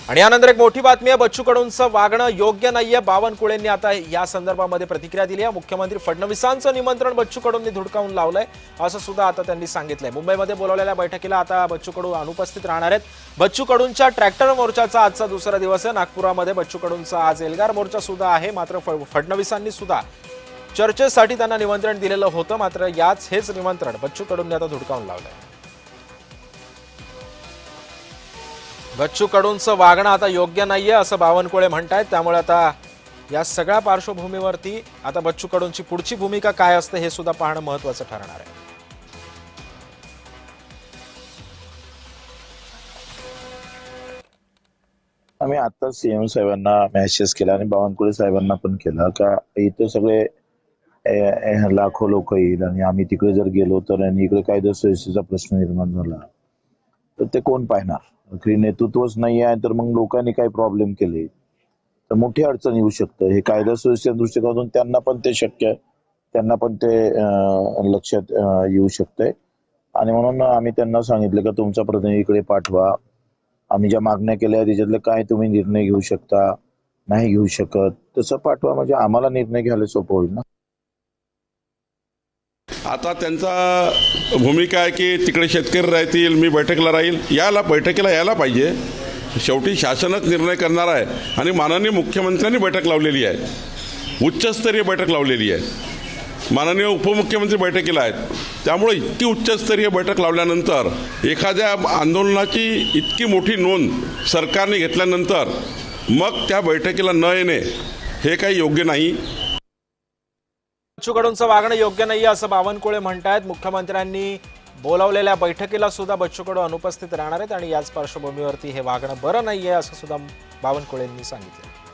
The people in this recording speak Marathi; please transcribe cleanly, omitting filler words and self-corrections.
आणि यानंतर एक मोठी बातमी आहे। बच्चू कडूंचं वागणं योग्य नाहीये। बावनकुळेंनी आता या संदर्भामध्ये प्रतिक्रिया दिली आहे। मुख्यमंत्री फडणवीसांचं निमंत्रण बच्चू कडूंनी धुडकावून लावलंय असं सुद्धा आता त्यांनी सांगितलंय। मुंबईमध्ये बोलावलेल्या बैठकीला आता बच्चू कडू अनुपस्थित राहणार आहेत। बच्चू कडूंच्या ट्रॅक्टर मोर्चाचा आजचा दुसरा दिवस आहे। नागपुरामध्ये बच्चू कडूंचा आज एल्गार मोर्चा सुद्धा आहे। मात्र फडणवीसांनी सुद्धा चर्चेसाठी त्यांना निमंत्रण दिलेलं होतं, मात्र हेच निमंत्रण बच्चू कडूंनी आता धुडकावून लावलंय। बच्चू कडूंचं वागणं आता योग्य नाहीये असं बावनकुळे म्हणतायत। त्यामुळे आता या सगळ्या पार्श्वभूमीवरती आता बच्चू कडूंची पुढची भूमिका काय असते हे सुद्धा पाहणं महत्त्वाचं ठरणार आहे। आम्ही आता सीएम साहेबांना मेसेज केला आणि बावनकुळे साहेबांना पण केला का इथे सगळे लाखो लोक येईल आणि आम्ही तिकडे जर गेलो तर आणि इकडे कायदा सुव्यवस्थेचा प्रश्न निर्माण झाला तर ते कोण पाहणार? नेतृत्वच नाही आहे तर मग लोकांनी काय प्रॉब्लेम केले तर मोठी अडचण येऊ शकतं। हे कायदा सुव्यवस्थेच्या दृष्टिकोनातून त्यांना पण ते शक्य आहे, त्यांना पण ते लक्षात येऊ शकतंय आणि म्हणून आम्ही त्यांना सांगितलं का तुमचा प्रतिनिधी इकडे पाठवा। आम्ही ज्या मागण्या केल्या त्याच्यातले काय तुम्ही निर्णय घेऊ शकता, नाही घेऊ शकत तसं पाठवा, म्हणजे आम्हाला निर्णय घ्यायला सोपं होईल ना। आता त्यांचा भूमिका आहे की तिकडे शेतकरी राहतील, मी बैठकीला राहील। बैठकीला यायला पाहिजे। शेवटी शासनच निर्णय करणार आहे आणि माननीय मुख्यमंत्र्यांनी बैठक लावलेली आहे, उच्चस्तरीय बैठक लावलेली आहे। माननीय उपमुख्यमंत्री बैठकीला आहेत। त्यामुळे इतकी उच्चस्तरीय बैठक लावल्यानंतर एखाद्या आंदोलनाची इतकी मोठी नोंद सरकारने घेतल्यानंतर मग त्या बैठकीला न येणे हे काही योग्य नाही। बच्चू कडूंचं वागणं योग्य नाहीये असं बावनकुळे म्हणतायत। मुख्यमंत्र्यांनी बोलावलेल्या बैठकीला सुद्धा बच्चू कडू अनुपस्थित राहणार आहेत आणि याच पार्श्वभूमीवरती हे वागणं बरं नाहीये असं सुद्धा बावनकुळेंनी सांगितलं।